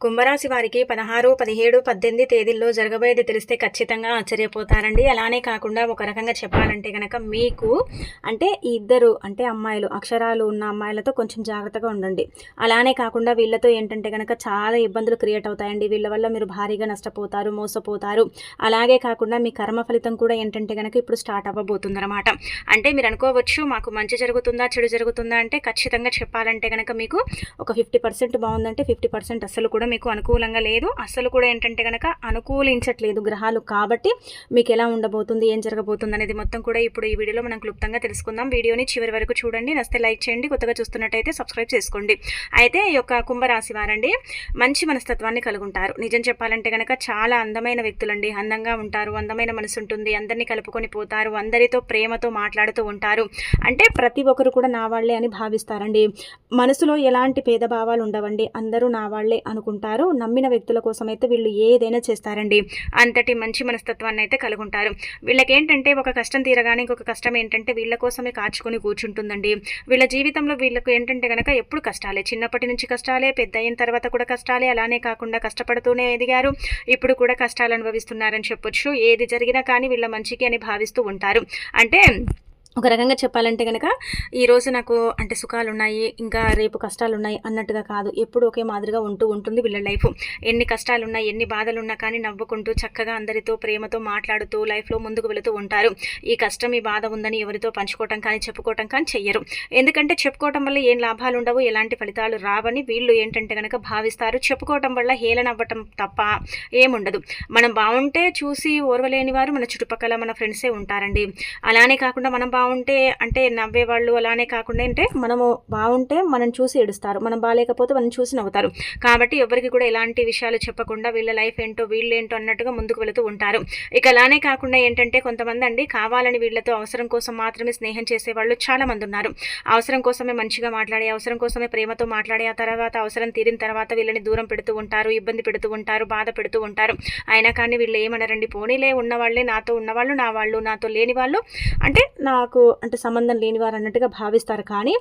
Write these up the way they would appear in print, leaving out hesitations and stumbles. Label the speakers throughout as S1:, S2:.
S1: కుంభరాశి వారికి 16, 17, 18 తేదీల్లో జరగబోయేది తెలిస్తే ఖచ్చితంగా ఆశ్చర్యపోతారండి. అలానే కాకుండా ఒక రకంగా చెప్పాలంటే గనక మీకు ఈ ఇద్దరు అమ్మాయిలు అక్షరాలు ఉన్న అమ్మాయిలతో కొంచెం జాగ్రత్తగా ఉండండి. అలానే కాకుండా వీళ్ళతో ఏంటంటే గనక చాలా ఇబ్బందులు క్రియేట్ అవుతాయండి. వీళ్ళ వల్ల మీరు భారీగా నష్టపోతారు, మోసపోతారు. అలాగే కాకుండా మీ కర్మ ఫలితం కూడా ఏంటంటే గనక ఇప్పుడు స్టార్ట్ అవ్వబోతుందన్నమాట. మీరు అనుకోవచ్చు మాకు మంచి జరుగుతుందా, చెడు జరుగుతుందా అంటే ఖచ్చితంగా చెప్పాలంటే గనక మీకు ఒక 50% బాగుందంటే 50% అసలు కూడా మీకు అనుకూలంగా లేదు. అసలు కూడా ఏంటంటే గనక అనుకూలించట్లేదు గ్రహాలు. కాబట్టి మీకు ఎలా ఉండబోతుంది, ఏం జరగబోతుంది అనేది మొత్తం కూడా ఇప్పుడు ఈ వీడియోలో మనం క్లుప్తంగా తెలుసుకుందాం. వీడియోని చివరి వరకు చూడండి. నచ్చితే లైక్ చేయండి, కొత్తగా చూస్తున్నట్టయితే సబ్స్క్రైబ్ చేసుకోండి. అయితే ఈ యొక్క కుంభరాశి వారండి మంచి మనస్తత్వాన్ని కలిగి ఉంటారు. నిజం చెప్పాలంటే గనక చాలా అందమైన వ్యక్తులండి. అందంగా ఉంటారు, అందమైన మనసు ఉంటుంది, అందరినీ కలుపుకొని పోతారు, అందరితో ప్రేమతో మాట్లాడుతూ ఉంటారు. ప్రతి ఒక్కరు కూడా నా వాళ్ళే అని భావిస్తారండి. మనసులో ఎలాంటి భేదభావాలు ఉండవండి. అందరూ నా వాళ్ళే అనుకుంటారు. నమ్మిన వ్యక్తుల కోసం అయితే వీళ్ళు ఏదైనా చేస్తారండి. అంతటి మంచి మనస్తత్వాన్ని అయితే కలుగుంటారు. వీళ్ళకి ఏంటంటే ఒక కష్టం తీరగానే ఇంకొక కష్టం ఏంటంటే వీళ్ళ కోసమే కాచుకొని కూర్చుంటుందండి. వీళ్ళ జీవితంలో వీళ్ళకు ఏంటంటే గనక ఎప్పుడు కష్టాలే. చిన్నప్పటి నుంచి కష్టాలే, పెద్ద అయిన తర్వాత కూడా కష్టాలే. అలానే కాకుండా కష్టపడుతూనే ఎదిగారు, ఇప్పుడు కూడా కష్టాలు అనుభవిస్తున్నారని చెప్పొచ్చు. ఏది జరిగినా కానీ వీళ్ళ మంచికి అని భావిస్తూ ఉంటారు. ఒక రకంగా చెప్పాలంటే కనుక ఈరోజు నాకు సుఖాలు ఉన్నాయి, ఇంకా రేపు కష్టాలు ఉన్నాయి అన్నట్టుగా కాదు. ఎప్పుడు ఒకే మాదిరిగా ఉంటుంది వీళ్ళ లైఫ్. ఎన్ని కష్టాలు ఉన్నా, ఎన్ని బాధలు ఉన్నా కానీ నవ్వుకుంటూ చక్కగా అందరితో ప్రేమతో మాట్లాడుతూ లైఫ్లో ముందుకు వెళుతూ ఉంటారు. ఈ కష్టం, ఈ బాధ ఉందని ఎవరితో పంచుకోవటం కానీ చెప్పుకోవటం కానీ చెయ్యరు. ఎందుకంటే చెప్పుకోవటం వల్ల ఏం లాభాలు ఉండవు, ఎలాంటి ఫలితాలు రావని వీళ్ళు ఏంటంటే కనుక భావిస్తారు. చెప్పుకోవటం వల్ల హేళన అవ్వటం తప్ప ఏముండదు. మనం బాగుంటే చూసి ఓర్వలేని వారు మన చుట్టుపక్కల మన ఫ్రెండ్సే ఉంటారండి. అలానే కాకుండా మనం బాగుంటే నవ్వేవాళ్ళు, అలానే కాకుండా మనము బాగుంటే మనం చూసి ఏడుస్తారు, మనం బాగాలేకపోతే మనం చూసి నవ్వుతారు. కాబట్టి ఎవరికి కూడా ఎలాంటి విషయాలు చెప్పకుండా వీళ్ళ లైఫ్ ఏంటో వీళ్ళేంటో అన్నట్టుగా ముందుకు వెళుతూ ఉంటారు. ఇక అలానే కాకుండా కొంతమంది కావాలని వీళ్ళతో అవసరం కోసం మాత్రమే స్నేహం చేసేవాళ్ళు చాలా మంది ఉన్నారు. అవసరం కోసమే మంచిగా మాట్లాడి, అవసరం కోసమే ప్రేమతో మాట్లాడి, ఆ తర్వాత అవసరం తీరిన తర్వాత వీళ్ళని దూరం పెడుతూ ఉంటారు, ఇబ్బంది పెడుతూ ఉంటారు, బాధ పెడుతూ ఉంటారు. అయినా కానీ వీళ్ళు ఏమనరండి. పోనీలే, ఉన్నవాళ్ళే, నాతో ఉన్నవాళ్ళు నా వాళ్ళు, నాతో లేని వాళ్ళు నాకు సంబంధం లేనివారు అన్నట్టుగా భావిస్తారు. కానీ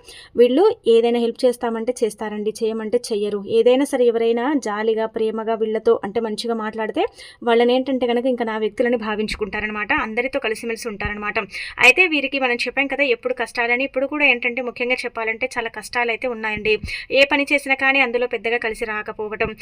S1: వీళ్ళు ఏదైనా హెల్ప్ చేస్తామంటే చేస్తారండి, చేయమంటే చెయ్యరు. ఏదైనా సరే ఎవరైనా జాలిగా ప్రేమగా వీళ్ళతో మంచిగా మాట్లాడితే వాళ్ళని కనుక ఇంకా నా వ్యక్తులని భావించుకుంటారనమాట. అందరితో కలిసిమెలిసి ఉంటారనమాట. అయితే వీరికి మనం చెప్పాం కదా ఎప్పుడు కష్టాలని. ఇప్పుడు కూడా ముఖ్యంగా చెప్పాలంటే చాలా కష్టాలు అయితే ఉన్నాయండి. ఏ పని చేసినా కానీ అందులో పెద్దగా కలిసి రాకపోవటం.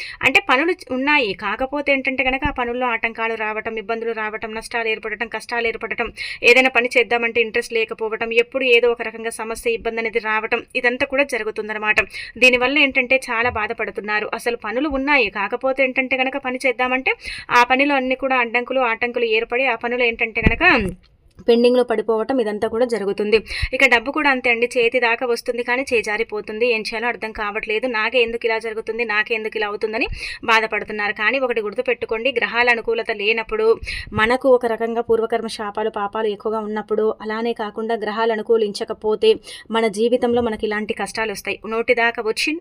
S1: పనులు ఉన్నాయి, కాకపోతే కనుక ఆ పనుల్లో ఆటంకాలు రావటం, ఇబ్బందులు రావటం, నష్టాలు ఏర్పడటం, కష్టాలు ఏర్పడటం, ఏదైనా పని చేద్దామంటే ఇంట్రెస్ట్ లేకపోవటం, ఎప్పుడు ఏదో ఒక రకంగా సమస్య, ఇబ్బంది అనేది రావటం, ఇదంతా కూడా జరుగుతుందన్నమాట. దీనివల్ల చాలా బాధపడుతున్నారు. అసలు పనులు ఉన్నాయి, కాకపోతే కనుక పని చేద్దామంటే ఆ పనిలో అన్ని కూడా ఆటంకులు ఏర్పడి ఆ పనులు కనుక పెండింగ్లో పడిపోవటం, ఇదంతా కూడా జరుగుతుంది. ఇక డబ్బు కూడా అంతే అండి. చేతి దాకా వస్తుంది కానీ చేజారిపోతుంది. ఏం చేయాలో అర్థం కావట్లేదు. నాకే ఎందుకు ఇలా జరుగుతుంది, నాకే ఎందుకు ఇలా అవుతుందని బాధపడుతున్నారు. కానీ ఒకటి గుర్తుపెట్టుకోండి, గ్రహాల అనుకూలత లేనప్పుడు, మనకు ఒక రకంగా పూర్వకర్మ శాపాలు పాపాలు ఎక్కువగా ఉన్నప్పుడు, అలానే కాకుండా గ్రహాలు అనుకూలించకపోతే మన జీవితంలో మనకి ఇలాంటి కష్టాలు వస్తాయి. నోటి దాకా వచ్చి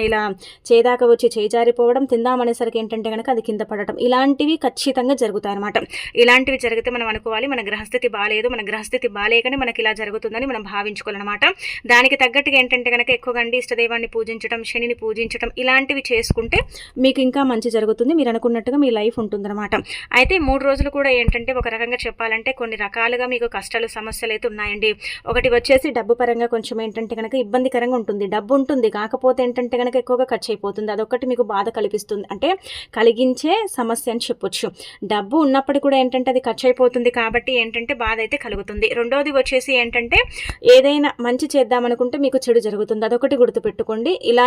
S1: ఇలా చేదాకా వచ్చి చేజారిపోవడం, తిందామనేసరికి కనుక అది కింద పడటం, ఇలాంటివి ఖచ్చితంగా జరుగుతాయి అన్నమాట. ఇలాంటివి జరిగితే మనం అనుకోవాలి మన గ్రహస్థితి బాలేదు, మన గ్రహస్థితి బాలేకనే మనకి ఇలా జరుగుతుందని మనం భావించుకోవాలన్నమాట. దానికి తగ్గట్టుగా కనుక ఎక్కువగా ఇష్టదైవాన్ని పూజించడం, శనిని పూజించడం, ఇలాంటివి చేసుకుంటే మీకు ఇంకా మంచి జరుగుతుంది. మీరు అనుకున్నట్టుగా మీ లైఫ్ ఉంటుందన్నమాట. అయితే 3 రోజులు కూడా ఒక రకంగా చెప్పాలంటే కొన్ని రకాలుగా మీకు కష్టాలు, సమస్యలు అయితే ఉన్నాయండి. ఒకటి వచ్చేసి డబ్బు పరంగా కొంచెం కనుక ఇబ్బందికరంగా ఉంటుంది. డబ్బు ఉంటుంది, కాకపోతే కనుక ఎక్కువగా ఖర్చు అయిపోతుంది. అదొకటి మీకు బాధ కల్పిస్తుంది, కలిగించే సమస్య అని చెప్పొచ్చు. డబ్బు ఉన్నప్పుడు కూడా అది ఖర్చు అయిపోతుంది కాబట్టి బాధ అయితే కలుగుతుంది. రెండోది వచ్చేసి ఏదైనా మంచి చేద్దామనుకుంటే మీకు చెడు జరుగుతుంది. అదొకటి గుర్తుపెట్టుకోండి. ఇలా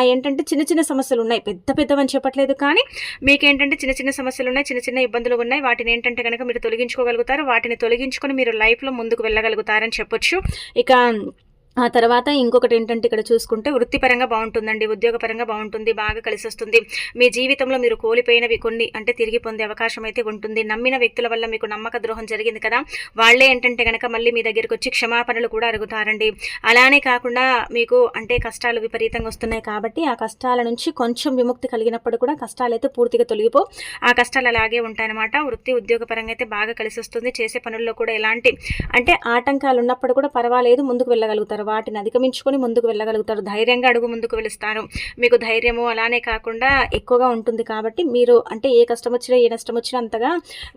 S1: చిన్న చిన్న సమస్యలు ఉన్నాయి, పెద్దవని చెప్పట్లేదు. కానీ మీకు చిన్న చిన్న సమస్యలు ఉన్నాయి, చిన్న చిన్న ఇబ్బందులు ఉన్నాయి. వాటిని కనుక మీరు తొలగించుకోగలుగుతారు. వాటిని తొలగించుకొని మీరు లైఫ్లో ముందుకు వెళ్ళగలుగుతారని చెప్పొచ్చు. ఇక ఆ తర్వాత ఇంకొకటి ఇక్కడ చూసుకుంటే వృత్తిపరంగా బాగుంటుందండి, ఉద్యోగపరంగా బాగుంటుంది, బాగా కలిసి వస్తుంది. మీ జీవితంలో మీరు కోల్పోయినవి కొన్ని తిరిగి పొందే అవకాశం అయితే ఉంటుంది. నమ్మిన వ్యక్తుల వల్ల మీకు నమ్మక ద్రోహం జరిగింది కదా, వాళ్ళే కనుక మళ్ళీ మీ దగ్గరికి వచ్చి క్షమాపణలు కూడా అడుగుతారండి. అలానే కాకుండా మీకు కష్టాలు విపరీతంగా వస్తున్నాయి కాబట్టి ఆ కష్టాల నుంచి కొంచెం విముక్తి కలిగినప్పుడు కూడా కష్టాలు అయితే పూర్తిగా తొలగిపో, ఆ కష్టాలు అలాగే ఉంటాయన్నమాట. వృత్తి ఉద్యోగపరంగా అయితే బాగా కలిసి వస్తుంది. చేసే పనుల్లో కూడా ఎలాంటి ఆటంకాలు ఉన్నప్పుడు కూడా పర్వాలేదు, ముందుకు వెళ్ళగలుగుతారు. చేయగలుగుతారు, వాటిని అధిగమించుకొని ముందుకు వెళ్ళగలుగుతారు, ధైర్యంగా అడుగు ముందుకు వెలుస్తారు. మీకు ధైర్యము అలానే కాకుండా ఎక్కువగా ఉంటుంది కాబట్టి మీరు అంటే ఏ కష్టం వచ్చినా ఏ నష్టం వచ్చినా అంతగా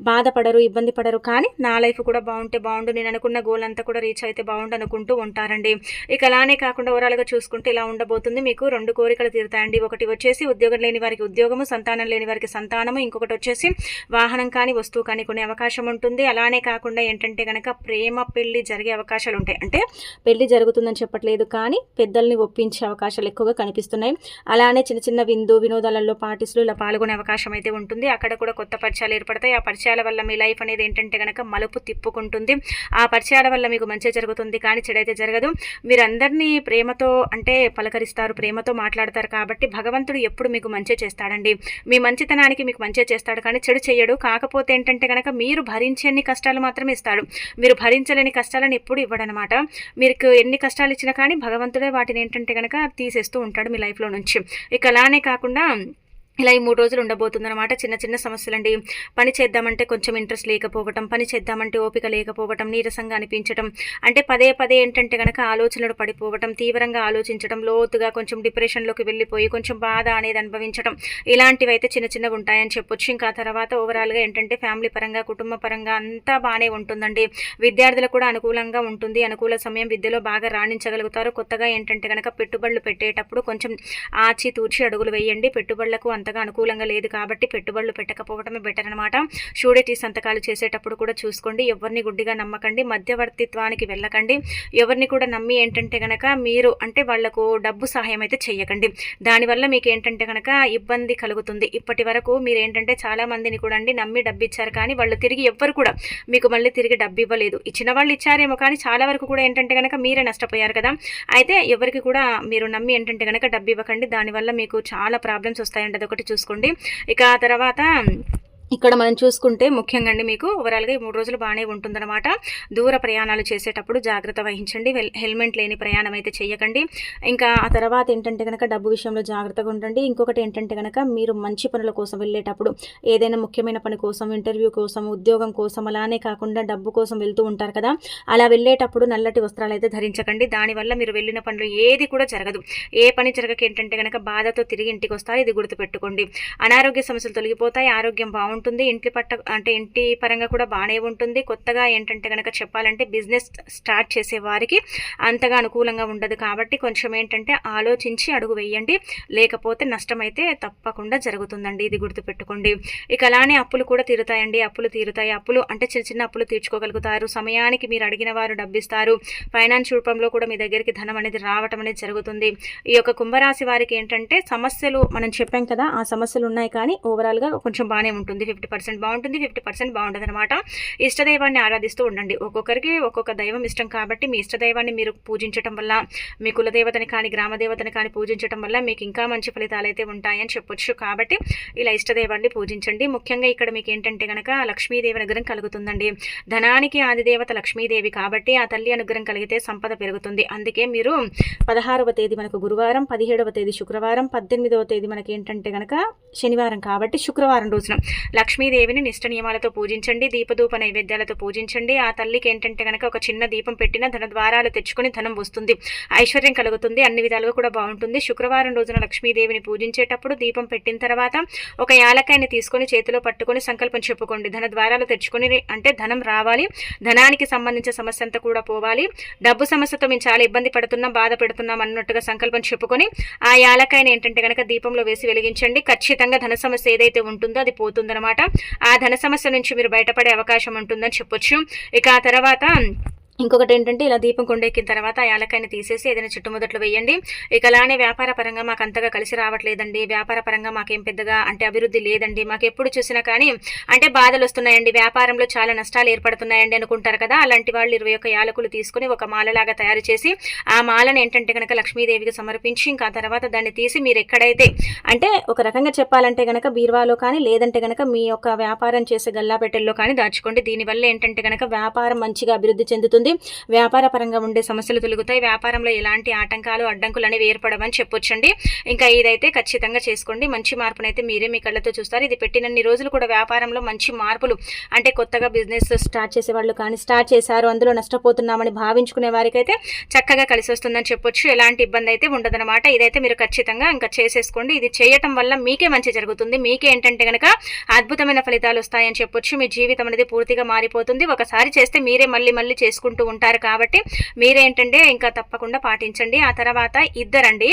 S1: బాధపడరు, ఇబ్బంది పడరు. కానీ నా లైఫ్ కూడా బాగుంటే బాగుండు, నేను అనుకున్న గోల్ అంతా కూడా రీచ్ అయితే బాగుండు అనుకుంటూ ఉంటారండి. ఇక అలానే కాకుండా ఓవరాల్గా చూసుకుంటే ఇలా ఉండబోతుంది. మీకు 2 కోరికలు తీరుతాయండి. ఒకటి వచ్చేసి ఉద్యోగం లేని వారికి ఉద్యోగము, సంతానం లేని వారికి సంతానము, ఇంకొకటి వచ్చేసి వాహనం కానీ వస్తువు కానీ కొనే అవకాశం ఉంటుంది. అలానే కాకుండా ఏంటంటే కనుక ప్రేమ పెళ్లి జరిగే అవకాశాలు ఉంటాయి. అంటే పెళ్లి జరుగుతుందని చెప్పట్లేదు, కానీ పెద్దల్ని ఒప్పించే అవకాశాలు ఎక్కువగా కనిపిస్తున్నాయి. అలానే చిన్న చిన్న వినోదాలలో పార్టీస్లో ఇలా పాల్గొనే అవకాశం అయితే ఉంటుంది. అక్కడ కూడా కొత్త పరిచయాలు ఏర్పడతాయి. ఆ పరిచయాల వల్ల మీ లైఫ్ అనేది ఏంటంటే కనుక మలుపు తిప్పుకుంటుంది. ఆ పరిచయాల వల్ల మీకు మంచి జరుగుతుంది, కానీ చెడైతే జరగదు. మీరు అందరినీ ప్రేమతో అంటే పలకరిస్తారు, ప్రేమతో మాట్లాడతారు కాబట్టి భగవంతుడు ఎప్పుడు మీకు మంచి చేస్తాడండి. మీ మంచితనానికి మీకు మంచి చేస్తాడు, కానీ చెడు చేయడు. కాకపోతే ఏంటంటే కనుక మీరు భరించని కష్టాలు మాత్రమే ఇస్తాడు. మీరు భరించలేని కష్టాలను ఎప్పుడు ఇవ్వడనమాట. మీకు ఎన్ని కష్టాలు ఇచ్చినా కానీ భగవంతుడే వాటిని ఏంటంటే కనుక తీసేస్తూ ఉంటాడు మీ లైఫ్లో నుంచి. ఇక అలానే కాకుండా ఇలా ఈ 3 రోజులు ఉండబోతుందన్నమాట. చిన్న చిన్న సమస్యలండి. పని చేద్దామంటే కొంచెం ఇంట్రెస్ట్ లేకపోవటం, పని చేద్దామంటే ఓపిక లేకపోవటం, నీరసంగా అనిపించడం, అంటే పదే పదే ఏంటంటే కనుక ఆలోచనలు పడిపోవటం, తీవ్రంగా ఆలోచించడం, లోతుగా కొంచెం డిప్రెషన్లోకి వెళ్ళిపోయి కొంచెం బాధ అనేది అనుభవించడం, ఇలాంటివి అయితే చిన్న చిన్నగా ఉంటాయని చెప్పొచ్చు. ఇంకా తర్వాత ఓవరాల్గా ఏంటంటే ఫ్యామిలీ పరంగా, కుటుంబ పరంగా అంతా బాగానే ఉంటుందండి. విద్యార్థులకు కూడా అనుకూలంగా ఉంటుంది. అనుకూల సమయం, విద్యలో బాగా రాణించగలుగుతారు. కొత్తగా ఏంటంటే కనుక పెట్టుబడులు పెట్టేటప్పుడు కొంచెం ఆచితూచి అడుగులు వేయండి. పెట్టుబడులకు అంతగా అనుకూలంగా లేదు కాబట్టి పెట్టుబడులు పెట్టకపోవడమే బెటర్ అనమాట. షూరిటీ సంతకాలు చేసేటప్పుడు కూడా చూసుకోండి. ఎవరిని గుడ్డిగా నమ్మకండి, మధ్యవర్తిత్వానికి వెళ్ళకండి. ఎవరిని కూడా నమ్మి ఏంటంటే కనుక మీరు అంటే వాళ్లకు డబ్బు సహాయం అయితే చేయకండి. దానివల్ల మీకు ఏంటంటే కనుక ఇబ్బంది కలుగుతుంది. ఇప్పటి వరకు మీరు ఏంటంటే చాలా మందిని కూడా అండి నమ్మి డబ్బు ఇచ్చారు, కానీ వాళ్ళు తిరిగి ఎవ్వరు కూడా మీకు మళ్ళీ తిరిగి డబ్బు ఇవ్వలేదు. ఇచ్చిన వాళ్ళు ఇచ్చారేమో, కానీ చాలా వరకు కూడా ఏంటంటే కనుక మీరే నష్టపోయారు కదా. అయితే ఎవరికి కూడా మీరు నమ్మి ఏంటంటే కనుక డబ్బు ఇవ్వకండి. దానివల్ల మీకు చాలా ప్రాబ్లమ్స్ వస్తాయండి. అదొకటి చూసుకోండి. ఇక ఆ తర్వాత ఇక్కడ మనం చూసుకుంటే ముఖ్యంగా అండి మీకు ఓవరాల్గా ఈ 3 రోజులు బాగానే ఉంటుందన్నమాట. దూర ప్రయాణాలు చేసేటప్పుడు జాగ్రత్త వహించండి. హెల్మెట్ లేని ప్రయాణం అయితే చేయకండి. ఇంకా ఆ తర్వాత ఏంటంటే కనుక డబ్బు విషయంలో జాగ్రత్తగా ఉండండి. ఇంకొకటి ఏంటంటే కనుక మీరు మంచి పనుల కోసం వెళ్ళేటప్పుడు, ఏదైనా ముఖ్యమైన పని కోసం, ఇంటర్వ్యూ కోసం, ఉద్యోగం కోసం, అలానే కాకుండా డబ్బు కోసం వెళ్తూ ఉంటారు కదా, అలా వెళ్ళేటప్పుడు నల్లటి వస్త్రాలు అయితే ధరించకండి. దానివల్ల మీరు వెళ్ళిన పనులు ఏది కూడా జరగదు. ఏ పని జరగక ఏంటంటే కనుక బాధతో తిరిగి ఇంటికి వస్తారు. ఇది గుర్తుపెట్టుకోండి. అనారోగ్య సమస్యలు తొలగిపోతాయి, ఆరోగ్యం బాగుంటుంది. ఇంటి పరంగా కూడా బాగానే ఉంటుంది. కొత్తగా ఏంటంటే కనుక చెప్పాలంటే బిజినెస్ స్టార్ట్ చేసే వారికి అంతగా అనుకూలంగా ఉండదు కాబట్టి కొంచెం ఏంటంటే ఆలోచించి అడుగు వేయండి, లేకపోతే నష్టం అయితే తప్పకుండా జరుగుతుందండి. ఇది గుర్తుపెట్టుకోండి. ఇక అలానే అప్పులు కూడా తీరుతాయండి. అప్పులు తీరుతాయి. అప్పులు అంటే చిన్న చిన్న అప్పులు తీర్చుకోగలుగుతారు. సమయానికి మీరు అడిగిన వారు డబ్బిస్తారు. ఫైనాన్స్ రూపంలో కూడా మీ దగ్గరికి ధనం అనేది రావటం అనేది జరుగుతుంది. ఈ యొక్క కుంభరాశి వారికి ఏంటంటే సమస్యలు మనం చెప్పాం కదా, ఆ సమస్యలు ఉన్నాయి, కానీ ఓవరాల్గా కొంచెం బాగానే ఉంటుంది. 50% బాగుంటుంది, 50% బాగుంటుంది అనమాట. ఇష్టదైవాన్ని ఆరాధిస్తూ ఉండండి. ఒక్కొక్కరికి ఒక్కొక్క దైవం ఇష్టం కాబట్టి మీ ఇష్టదైవాన్ని మీరు పూజించడం వల్ల, మీ కులదేవతని కానీ గ్రామదేవతని కానీ పూజించడం వల్ల మీకు ఇంకా మంచి ఫలితాలు అయితే ఉంటాయని చెప్పొచ్చు. కాబట్టి ఇలా ఇష్టదైవాన్ని పూజించండి. ముఖ్యంగా ఇక్కడ మీకు ఏంటంటే కనుక లక్ష్మీదేవి అనుగ్రహం కలుగుతుందండి. ధనానికి ఆదిదేవత లక్ష్మీదేవి కాబట్టి ఆ తల్లి అనుగ్రహం కలిగితే సంపద పెరుగుతుంది. అందుకే మీరు 16వ తేదీ మనకు గురువారం, 17వ తేదీ శుక్రవారం, 18వ తేదీ మనకి ఏంటంటే కనుక శనివారం కాబట్టి శుక్రవారం రోజున లక్ష్మీదేవిని నిష్ట నియమాలతో పూజించండి. దీపధూప నైవేద్యాలతో పూజించండి. ఆ తల్లికి ఏంటంటే కనుక ఒక చిన్న దీపం పెట్టిన ధన ద్వారాలు తెచ్చుకొని ధనం వస్తుంది, ఐశ్వర్యం కలుగుతుంది, అన్ని విధాలుగా కూడా బాగుంటుంది. శుక్రవారం రోజున లక్ష్మీదేవిని పూజించేటప్పుడు దీపం పెట్టిన తర్వాత ఒక యాలకాయని తీసుకొని చేతిలో పట్టుకొని సంకల్పం చెప్పుకోండి. ధన ద్వారాలు తెచ్చుకొని అంటే ధనం రావాలి, ధనానికి సంబంధించిన సమస్య అంతా కూడా పోవాలి, డబ్బు సమస్యతో మేము చాలా ఇబ్బంది పడుతున్నాం, బాధ పెడుతున్నాం అన్నట్టుగా సంకల్పం చెప్పుకొని ఆ యాలకాయని ఏంటంటే కనుక దీపంలో వేసి వెలిగించండి. ఖచ్చితంగా ధన సమస్య ఏదైతే ఉంటుందో అది పోతుందన్నమాట. ఆ ధన సమస్య నుంచి మీరు బయటపడే అవకాశం ఉంటుందని చెప్పొచ్చు. ఇక ఆ తర్వాత ఇంకొకటి ఏంటంటే ఇలా దీపం కొండెక్కిన తర్వాత యాలకాయని తీసేసి ఏదైనా చుట్టుముదట్లు వేయండి. ఇక అలానే వ్యాపార పరంగా మాకు అంతగా కలిసి రావట్లేదండి, వ్యాపార పరంగా మాకేం పెద్దగా అంటే అభివృద్ధి లేదండి, మాకు ఎప్పుడు చూసినా కానీ అంటే బాధలు వస్తున్నాయండి, వ్యాపారంలో చాలా నష్టాలు ఏర్పడుతున్నాయండి అనుకుంటారు కదా. అలాంటి వాళ్ళు 21 యాలకులు తీసుకుని ఒక మాలలాగా తయారు చేసి ఆ మాలను ఏంటంటే కనుక లక్ష్మీదేవికి సమర్పించి ఇంకా తర్వాత దాన్ని తీసి మీరు ఎక్కడైతే అంటే ఒక రకంగా చెప్పాలంటే కనుక బీరువాలో కానీ లేదంటే కనుక మీ యొక్క వ్యాపారం చేసే గల్లాపెట్టెల్లో కానీ దాచుకోండి. దీనివల్ల ఏంటంటే కనుక వ్యాపారం మంచిగా అభివృద్ధి చెందుతుంది. ఉంటుంది. వ్యాపార పరంగా ఉండే సమస్యలు తొలగుతాయి. వ్యాపారంలో ఎలాంటి ఆటంకాలు అడ్డంకులు అనేవి ఏర్పడవని చెప్పొచ్చండి. ఇంకా ఇదైతే ఖచ్చితంగా చేసుకోండి. మంచి మార్పునైతే మీరే మీ కళ్ళతో చూస్తారు. ఇది పెట్టినన్ని రోజులు కూడా వ్యాపారంలో మంచి మార్పులు అంటే కొత్తగా బిజినెస్ స్టార్ట్ చేసే వాళ్ళు కానీ స్టార్ట్ చేశారు అందులో నష్టపోతున్నామని భావించుకునే వారికైతే చక్కగా కలిసి వస్తుందని చెప్పొచ్చు. ఎలాంటి ఇబ్బంది అయితే ఉండదన్నమాట. ఇదైతే మీరు ఖచ్చితంగా ఇంకా చేసేసుకోండి. ఇది చేయటం వల్ల మీకే మంచి జరుగుతుంది. మీకే ఏంటంటే కనుక అద్భుతమైన ఫలితాలు వస్తాయని చెప్పొచ్చు. మీ జీవితం అనేది పూర్తిగా మారిపోతుంది. ఒకసారి చేస్తే మీరే మళ్ళీ మళ్ళీ చేసుకుంటూ ఉంటారు కాబట్టి మీరేంటంటే ఇంకా తప్పకుండా పాటించండి. ఆ తర్వాత ఇద్దరండి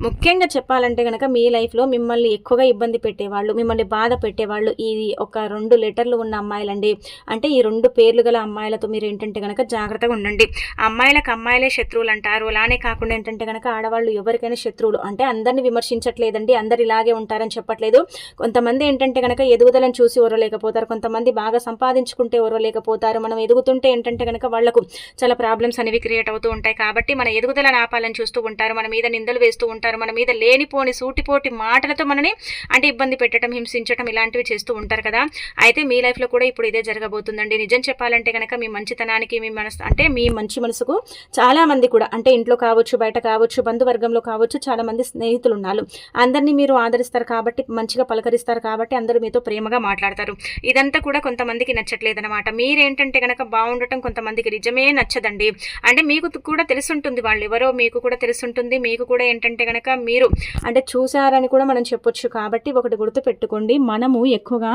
S1: ముఖ్యంగా చెప్పాలంటే కనుక మీ లైఫ్లో మిమ్మల్ని ఎక్కువగా ఇబ్బంది పెట్టేవాళ్ళు, మిమ్మల్ని బాధ పెట్టేవాళ్ళు ఈ ఒక 2 లెటర్లు ఉన్న అమ్మాయిలండి. అంటే ఈ 2 పేర్లు గల అమ్మాయిలతో మీరు ఏంటంటే కనుక జాగ్రత్తగా ఉండండి. అమ్మాయిలకు అమ్మాయిలే శత్రువులు అంటారు. అలానే కాకుండా ఏంటంటే కనుక ఆడవాళ్ళు ఎవరికైనా శత్రువులు. అంటే అందరినీ విమర్శించట్లేదండి, అందరు ఇలాగే ఉంటారని చెప్పట్లేదు. కొంతమంది ఏంటంటే కనుక ఎదుగుదలను చూసి ఓరలేకపోతారు, కొంతమంది బాగా సంపాదించుకుంటే ఓరలేకపోతారు. మనం ఎదుగుతుంటే ఏంటంటే కనుక వాళ్లకు చాలా ప్రాబ్లమ్స్ అనేవి క్రియేట్ అవుతూ ఉంటాయి. కాబట్టి మన ఎదుగుదలను ఆపాలని చూస్తూ ఉంటారు, మన మీద నిందలు వేస్తూ ఉంటారు, మన మీద లేనిపోని సూటిపోటి మాటలతో మనని అంటే ఇబ్బంది పెట్టడం, హింసించడం ఇలాంటివి చేస్తూ ఉంటారు కదా. అయితే మీ లైఫ్లో కూడా ఇప్పుడు ఇదే జరగబోతుందండి. నిజం చెప్పాలంటే కనుక మీ మంచితనానికి మీ మనసు అంటే మీ మంచి మనసుకు చాలామంది కూడా అంటే ఇంట్లో కావచ్చు, బయట కావచ్చు, బంధువర్గంలో కావచ్చు చాలామంది స్నేహితులు ఉన్నారు. అందరినీ మీరు ఆదరిస్తారు కాబట్టి, మంచిగా పలకరిస్తారు కాబట్టి అందరూ మీతో ప్రేమగా మాట్లాడతారు. ఇదంతా కూడా కొంతమందికి నచ్చట్లేదన్నమాట. మీరేంటంటే కనుక బాగుండటం కొంతమందికి నిజమే నచ్చదండి. అంటే మీకు కూడా తెలుసుంటుంది వాళ్ళు ఎవరో, మీకు కూడా తెలుసుంటుంది. మీకు కూడా ఏంటంటే కనుక మీరు అంటే చూసారని కూడా మనం చెప్పొచ్చు. కాబట్టి ఒకటి గుర్తు పెట్టుకోండి, మనము ఎక్కువగా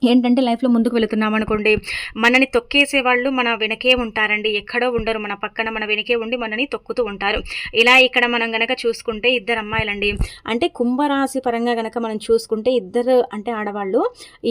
S1: ఏంటంటే లైఫ్లో ముందుకు వెళుతున్నాం అనుకోండి, మనని తొక్కేసే వాళ్ళు మన వెనకే ఉంటారండి, ఎక్కడో ఉండరు, మన పక్కన మన వెనకే ఉండి మనని తొక్కుతూ ఉంటారు. ఇలా ఇక్కడ మనం గనక చూసుకుంటే ఇద్దరు అమ్మాయిలండి. అంటే కుంభరాశి పరంగా గనక మనం చూసుకుంటే ఇద్దరు అంటే ఆడవాళ్ళు.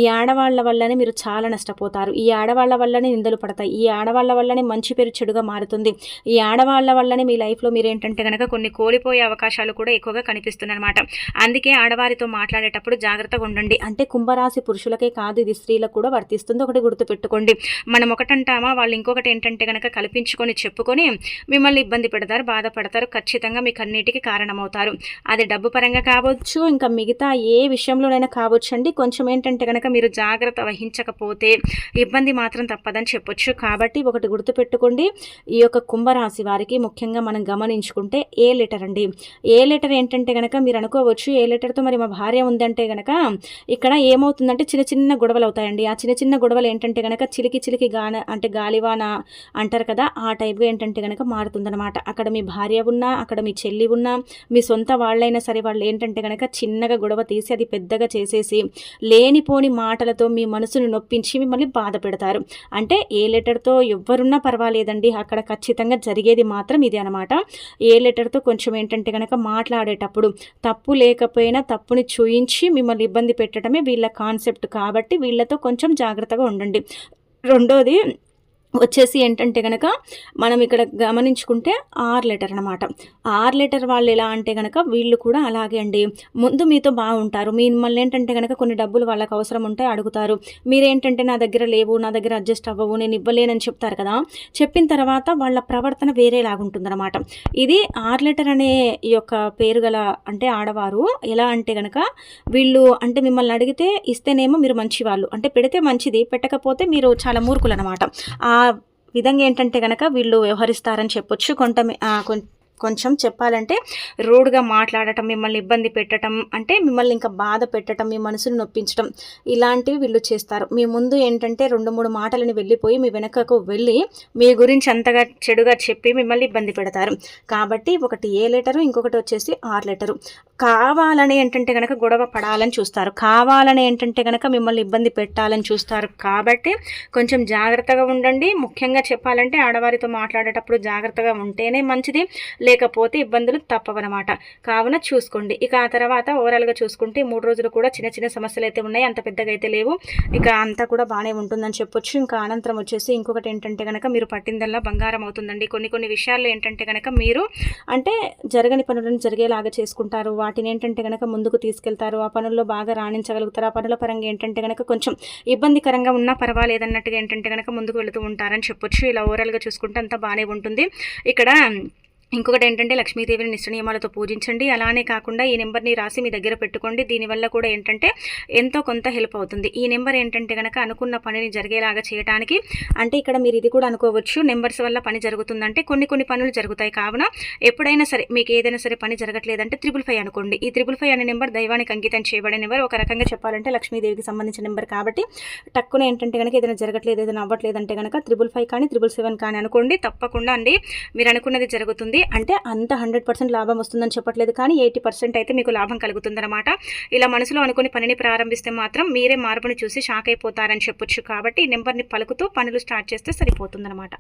S1: ఈ ఆడవాళ్ళ వల్లనే మీరు చాలా నష్టపోతారు. ఈ ఆడవాళ్ళ వల్లనే నిందలు పడతాయి. ఈ ఆడవాళ్ళ వల్లనే మంచి పేరు చెడుగా మారుతుంది. ఈ ఆడవాళ్ళ వల్లనే మీ లైఫ్లో మీరు ఏంటంటే కనుక కొన్ని కోల్పోయే అవకాశాలు కూడా ఎక్కువగా కనిపిస్తున్నాయి అనమాట. అందుకే ఆడవారితో మాట్లాడేటప్పుడు జాగ్రత్తగా ఉండండి. అంటే కుంభరాశి పురుషులకే కాదు, ఇది స్త్రీలకు కూడా వర్తిస్తుంది. ఒకటి గుర్తుపెట్టుకోండి, మనం ఒకటంటామా వాళ్ళు ఇంకొకటి ఏంటంటే కనుక కల్పించుకొని చెప్పుకొని మిమ్మల్ని ఇబ్బంది పెడతారు, బాధపడతారు. ఖచ్చితంగా మీకు అన్నిటికీ కారణమవుతారు. అది డబ్బు పరంగా కావచ్చు, ఇంకా మిగతా ఏ విషయంలోనైనా కావచ్చు అండి. కొంచెం ఏంటంటే కనుక మీరు జాగ్రత్త వహించకపోతే ఇబ్బంది మాత్రం తప్పదని చెప్పొచ్చు. కాబట్టి ఒకటి గుర్తుపెట్టుకోండి, ఈ యొక్క కుంభరాశి వారికి ముఖ్యంగా మనం గమనించుకుంటే ఏ లెటర్ అండి. ఏ లెటర్ ఏంటంటే కనుక మీరు అనుకోవచ్చు, ఏ లెటర్తో మరి మా భార్య ఉందంటే కనుక ఇక్కడ ఏమవుతుందంటే చిన్న చిన్న గొడవలు అవుతాయండి. ఆ చిన్న చిన్న గొడవలు ఏంటంటే కనుక చిలికి చిలికి అంటే గాలివాన అంటారు కదా, ఆ టైప్గా ఏంటంటే కనుక మారుతుందన్నమాట. అక్కడ మీ భార్య ఉన్నా, అక్కడ మీ చెల్లి ఉన్నా, మీ సొంత వాళ్ళైనా సరే వాళ్ళు ఏంటంటే కనుక చిన్నగా గొడవ తీసి అది పెద్దగా చేసేసి లేనిపోని మాటలతో మీ మనసును నొప్పించి మిమ్మల్ని బాధ పెడతారు. అంటే ఏ లెటర్తో ఎవ్వరున్నా పర్వాలేదండి, అక్కడ ఖచ్చితంగా జరిగేది మాత్రం ఇది అనమాట. ఏ లెటర్తో కొంచెం ఏంటంటే కనుక మాట్లాడేటప్పుడు తప్పు లేకపోయినా తప్పుని చూయించి మిమ్మల్ని ఇబ్బంది పెట్టడమే వీళ్ళ కాన్సెప్ట్. కాబట్టి వీళ్ళతో కొంచెం జాగ్రత్తగా ఉండండి. రెండోది వచ్చేసి ఏంటంటే కనుక మనం ఇక్కడ గమనించుకుంటే ఆర్ లెటర్ అనమాట. ఆర్ లెటర్ వాళ్ళు ఎలా అంటే కనుక వీళ్ళు కూడా అలాగే అండి. ముందు మీతో బాగుంటారు, మిమ్మల్ని ఏంటంటే కనుక కొన్ని డబ్బులు వాళ్ళకి అవసరం ఉంటే అడుగుతారు. మీరేంటంటే నా దగ్గర లేవు, నా దగ్గర అడ్జస్ట్ అవ్వవు, నేను ఇవ్వలేనని చెప్తారు కదా. చెప్పిన తర్వాత వాళ్ళ ప్రవర్తన వేరేలాగుంటుందన్నమాట. ఇది ఆర్ లెటర్ అనే ఈ యొక్క పేరు గల అంటే ఆడవారు ఎలా అంటే కనుక వీళ్ళు అంటే మిమ్మల్ని అడిగితే ఇస్తేనేమో మీరు మంచివాళ్ళు, అంటే పెడితే మంచిది, పెట్టకపోతే మీరు చాలా మూర్ఖులు అనమాట. ఆ విధంగా ఏంటంటే కనుక వీళ్ళు వ్యవహరిస్తారని చెప్పొచ్చు. కొంచెం చెప్పాలంటే రూడ్గా మాట్లాడటం, మిమ్మల్ని ఇబ్బంది పెట్టడం, అంటే మిమ్మల్ని ఇంకా బాధ పెట్టడం, మీ మనసును నొప్పించడం ఇలాంటివి వీళ్ళు చేస్తారు. మీ ముందు ఏంటంటే 2-3 మాటలని వెళ్ళిపోయి మీ వెనకకు వెళ్ళి మీ గురించి అంతగా చెడుగా చెప్పి మిమ్మల్ని ఇబ్బంది పెడతారు. కాబట్టి ఒకటి ఏ లెటరు, ఇంకొకటి వచ్చేసి ఆర్ లెటరు. కావాలని ఏంటంటే కనుక గొడవ పడాలని చూస్తారు, కావాలని ఏంటంటే కనుక మిమ్మల్ని ఇబ్బంది పెట్టాలని చూస్తారు. కాబట్టి కొంచెం జాగ్రత్తగా ఉండండి. ముఖ్యంగా చెప్పాలంటే ఆడవారితో మాట్లాడేటప్పుడు జాగ్రత్తగా ఉంటేనే మంచిది, లేకపోతే ఇబ్బందులు తప్పవన్నమాట. కావున చూసుకోండి. ఇక ఆ తర్వాత ఓవరాల్గా చూసుకుంటే 3 రోజులు కూడా చిన్న చిన్న సమస్యలు అయితే ఉన్నాయి, అంత పెద్దగా అయితే లేవు. ఇక అంతా కూడా బాగానే ఉంటుందని చెప్పొచ్చు. ఇంకా అనంతరం వచ్చేసి ఇంకొకటి ఏంటంటే కనుక మీరు పట్టిందల్లా బంగారం అవుతుందండి. కొన్ని విషయాల్లో ఏంటంటే కనుక మీరు అంటే జరగని పనులను జరిగేలాగా చేసుకుంటారు, వాటిని ఏంటంటే కనుక ముందుకు తీసుకెళ్తారు, ఆ పనుల్లో బాగా రాణించగలుగుతారు. ఆ పనుల పరంగా ఏంటంటే కనుక కొంచెం ఇబ్బందికరంగా ఉన్నా పర్వాలేదన్నట్టుగా ఏంటంటే కనుక ముందుకు వెళుతూ ఉంటారని చెప్పొచ్చు. ఇలా ఓవరాల్గా చూసుకుంటే అంతా బాగానే ఉంటుంది. ఇక్కడ ఇంకొకటి ఏంటంటే లక్ష్మీదేవిని నిష్ట నియమాలతో పూజించండి. అలానే కాకుండా ఈ నెంబర్ని రాసి మీ దగ్గర పెట్టుకోండి. దీనివల్ల కూడా ఏంటంటే ఎంతో కొంత హెల్ప్ అవుతుంది. ఈ నెంబర్ ఏంటంటే కనుక అనుకున్న పనిని జరిగేలాగా చేయడానికి, అంటే ఇక్కడ మీరు ఇది కూడా అనుకోవచ్చు, నెంబర్స్ వల్ల పని జరుగుతుందంటే కొన్ని పనులు జరుగుతాయి. కావున ఎప్పుడైనా సరే మీకు ఏదైనా సరే పని జరగట్లేదంటే 555 అనుకోండి. ఈ 555 అనే నెంబర్ దైవానికి అంకితం చేయబడిన నెంబర్. ఒక రకంగా చెప్పాలంటే లక్ష్మీదేవికి సంబంధించిన నెంబర్ కాబట్టి టక్కున ఏంటంటే కనుక ఏదైనా జరగట్లేదు, ఏదైనా అవ్వట్లేదంటే కనుక 555 కానీ 777 కానీ అనుకోండి. తప్పకుండా అండి మీరు అనుకున్నది జరుగుతుంది. అంటే అంత 100% లాభం వస్తుందని చెప్పట్లేదు, కానీ 80% అయితే మీకు లాభం కలుగుతుందన్నమాట. ఇలా మనసులో అనుకుని పనిని ప్రారంభిస్తే మాత్రం మీరే మార్పుని చూసి షాక్ అయిపోతారని చెప్పొచ్చు. కాబట్టి ఈ నెంబర్ని పలుకుతూ పనులు స్టార్ట్ చేస్తే సరిపోతుందన్నమాట.